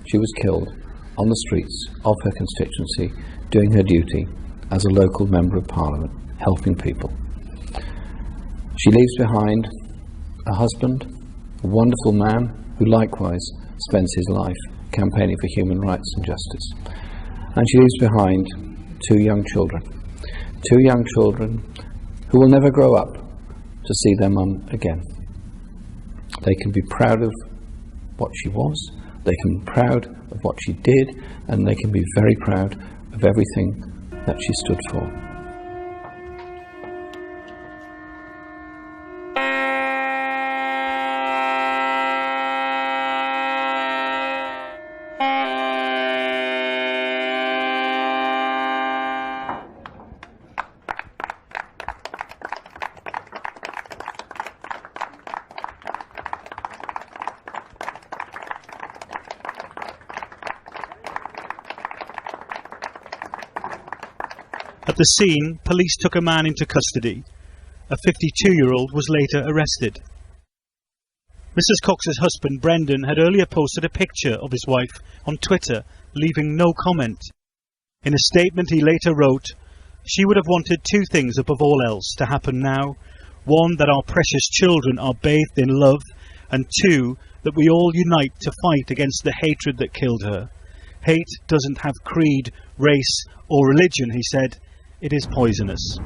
she was killed on the streets of her constituency, doing her duty as a local Member of Parliament, helping people. She leaves behind a husband, a wonderful man who likewise spends his life campaigning for human rights and justice. And she leaves behind two young children who will never grow up to see their mum again. They can be proud of what she was, they can be proud of what she did, and they can be very proud of everything that she stood for. At the scene, police took a man into custody. A 52-year-old was later arrested. Mrs. Cox's husband, Brendan, had earlier posted a picture of his wife on Twitter, leaving no comment. In a statement he later wrote, "She would have wanted two things above all else to happen now. One, that our precious children are bathed in love, and two, that we all unite to fight against the hatred that killed her. Hate doesn't have creed, race, or religion," he said. "It is poisonous."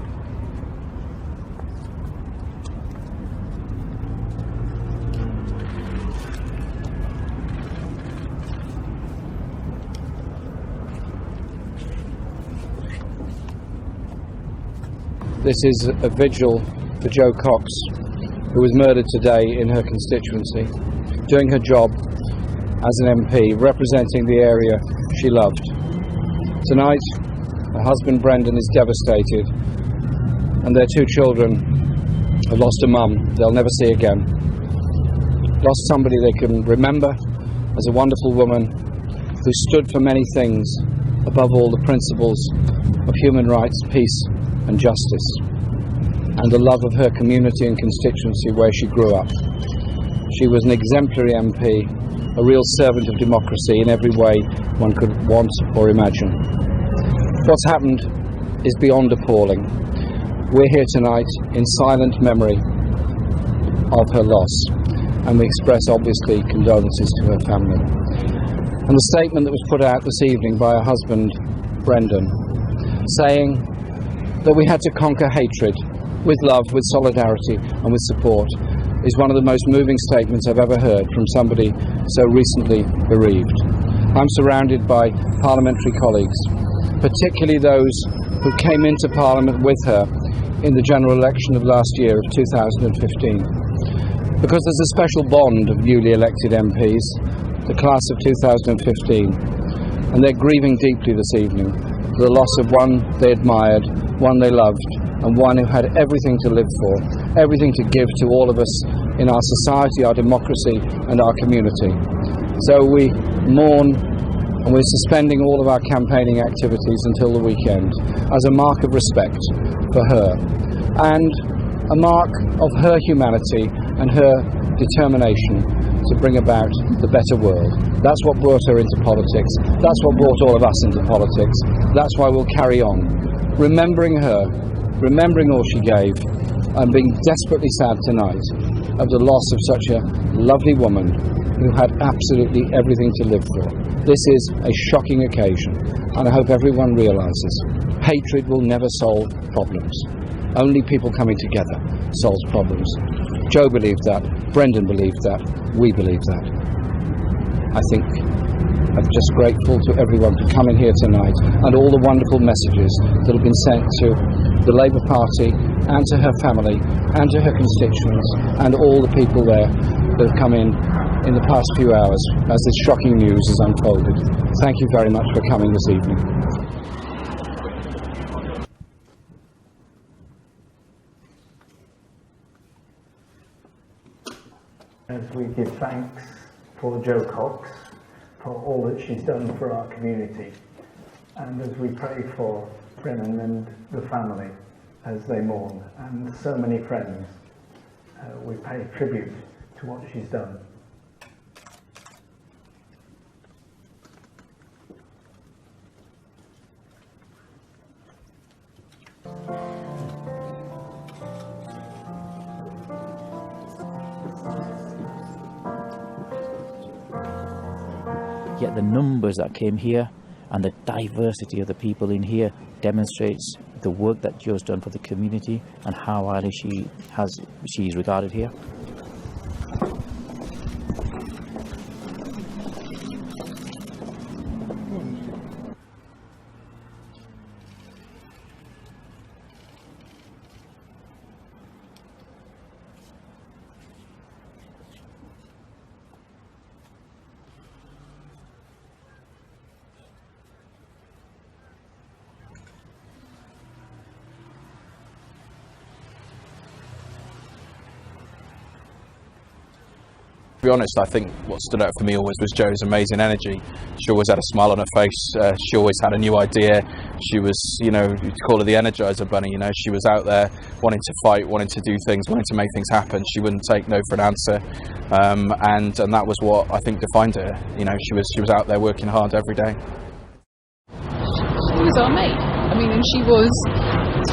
This is a vigil for Jo Cox, who was murdered today in her constituency, doing her job as an MP, representing the area she loved. Tonight, her husband Brendan is devastated, and their two children have lost a mum they'll never see again. Lost somebody they can remember as a wonderful woman who stood for many things, above all the principles of human rights, peace and justice, and the love of her community and constituency where she grew up. She was an exemplary MP, a real servant of democracy in every way one could want or imagine. What's happened is beyond appalling. We're here tonight in silent memory of her loss, and we express obviously condolences to her family. And the statement that was put out this evening by her husband Brendan, saying that we had to conquer hatred with love, with solidarity and with support, is one of the most moving statements I've ever heard from somebody so recently bereaved. I'm surrounded by parliamentary colleagues, particularly those who came into Parliament with her in the general election of last year of 2015. Because there's a special bond of newly elected MPs, the class of 2015, and they're grieving deeply this evening for the loss of one they admired, one they loved, and one who had everything to live for, everything to give to all of us in our society, our democracy and our community. So we mourn, and we're suspending all of our campaigning activities until the weekend as a mark of respect for her, and a mark of her humanity and her determination to bring about the better world. That's what brought her into politics. That's what brought all of us into politics. That's why we'll carry on, remembering her, remembering all she gave, and being desperately sad tonight of the loss of such a lovely woman who had absolutely everything to live for. This is a shocking occasion, and I hope everyone realises hatred will never solve problems. Only people coming together solves problems. Jo believed that, Brendan believed that, we believe that. I think I'm just grateful to everyone for coming here tonight, and all the wonderful messages that have been sent to the Labour Party and to her family and to her constituents and all the people there that have come in the past few hours as this shocking news has unfolded. Thank you very much for coming this evening. As we give thanks for Jo Cox, for all that she's done for our community, and as we pray for Brennan and the family as they mourn, and so many friends, we pay tribute to what she's done. yet the numbers that came here and the diversity of the people in here demonstrates the work that Jo's done for the community and how highly she's regarded here. To be honest, I think what stood out for me always was Jo's amazing energy. She always had a smile on her face. She always had a new idea. She was, you'd call her the Energizer Bunny. She was out there wanting to fight, wanting to do things, wanting to make things happen. She wouldn't take no for an answer, and that was what I think defined her. She was out there working hard every day. She was our mate. And she was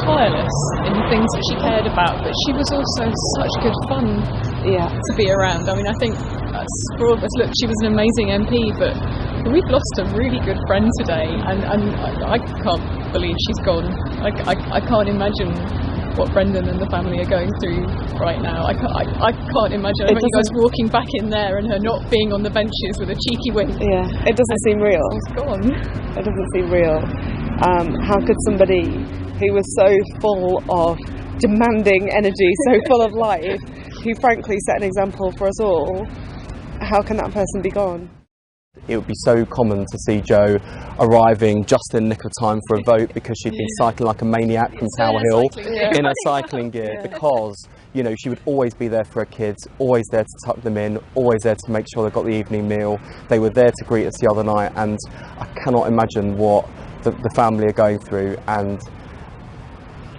tireless in the things that she cared about, but she was also such good fun to be around. I think for all of us, look, she was an amazing MP, but we've lost a really good friend today, and I can't believe she's gone. I can't imagine what Brendan and the family are going through right now. I can't imagine. I you guys walking back in there and her not being on the benches with a cheeky wink. Yeah, it doesn't seem real. She's gone. It doesn't seem real. How could somebody who was so full of demanding energy, so full of life, who frankly set an example for us all, how can that person be gone? It would be so common to see Jo arriving just in nick of time for a vote because she'd been cycling like a maniac from Tower Hill in her cycling gear, because she would always be there for her kids, always there to tuck them in, always there to make sure they got the evening meal. They were there to greet us the other night, and I cannot imagine what the family are going through, and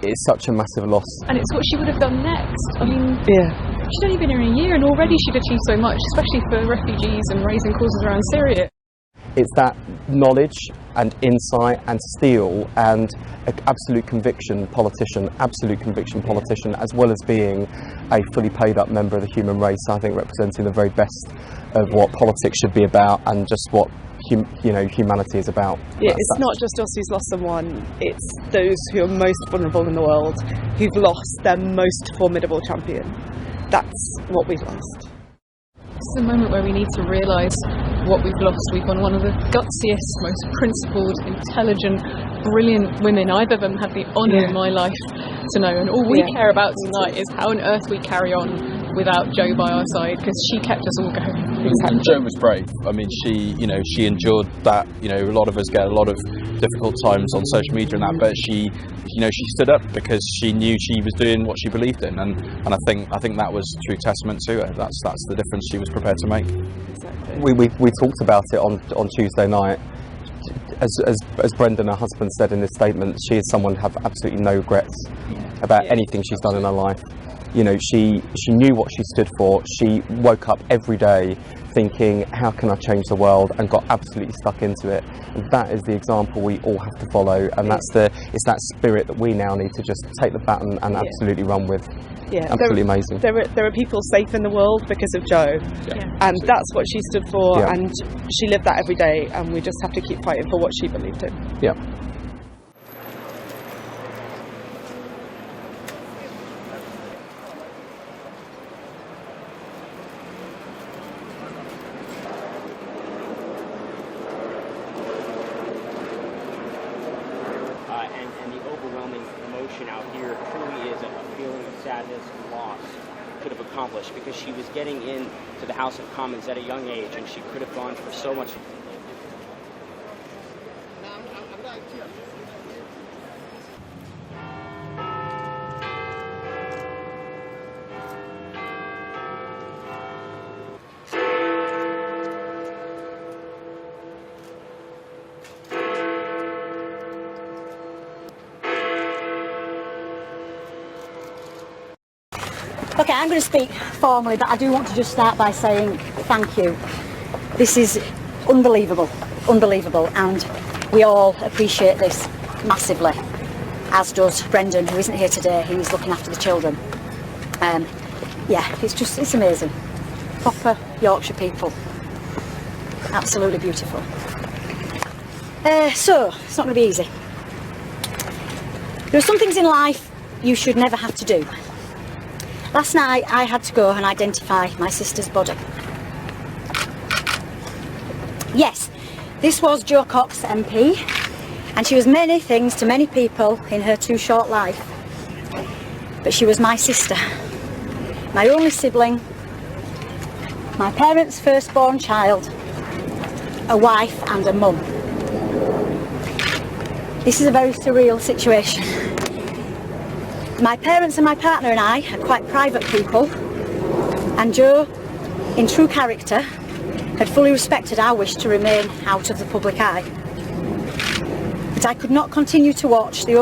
it's such a massive loss. And it's what she would have done next. She'd only been here a year and already she'd achieved so much, especially for refugees and raising causes around Syria. It's that knowledge and insight and steel and absolute conviction politician, as well as being a fully paid up member of the human race, I think representing the very best of what politics should be about and just what humanity is about. It's not just us who's lost someone, it's those who are most vulnerable in the world, who've lost their most formidable champion. That's what we've lost. It's a moment where we need to realise what we've lost. We've won one of the gutsiest, most principled, intelligent, brilliant women I've ever had the honour in my life to know, and all we care about tonight is how on earth we carry on without Jo by our side, because she kept us all going. And Jo was brave. She endured that. A lot of us get a lot of difficult times on social media and that, but she stood up because she knew she was doing what she believed in, and I think that was true testament to her. That's the difference she was prepared to make. Exactly. We talked about it on Tuesday night. As Brendan, her husband, said in his statement, she is someone who have absolutely no regrets about anything she's done in her life. She knew what she stood for. She woke up every day thinking, how can I change the world, and got absolutely stuck into it. And that is the example we all have to follow, and it's that spirit that we now need to just take the baton and absolutely run with. Absolutely amazing. There are people safe in the world because of Jo, and that's what she stood for, and she lived that every day, and we just have to keep fighting for what she believed in. And the overwhelming emotion out here truly is a feeling of sadness and loss could have accomplished, because she was getting into the House of Commons at a young age, and she could have gone for so much. Okay, I'm going to speak formally, but I do want to just start by saying thank you. This is unbelievable, and we all appreciate this massively, as does Brendan, who isn't here today. He's looking after the children. It's amazing. Proper Yorkshire people. Absolutely beautiful. So, it's not going to be easy. There are some things in life you should never have to do. Last night I had to go and identify my sister's body. Yes, this was Jo Cox MP, and she was many things to many people in her too short life. But she was my sister, my only sibling, my parents' firstborn child, a wife and a mum. This is a very surreal situation. My parents and my partner and I are quite private people, and Jo, in true character, had fully respected our wish to remain out of the public eye. But I could not continue to watch the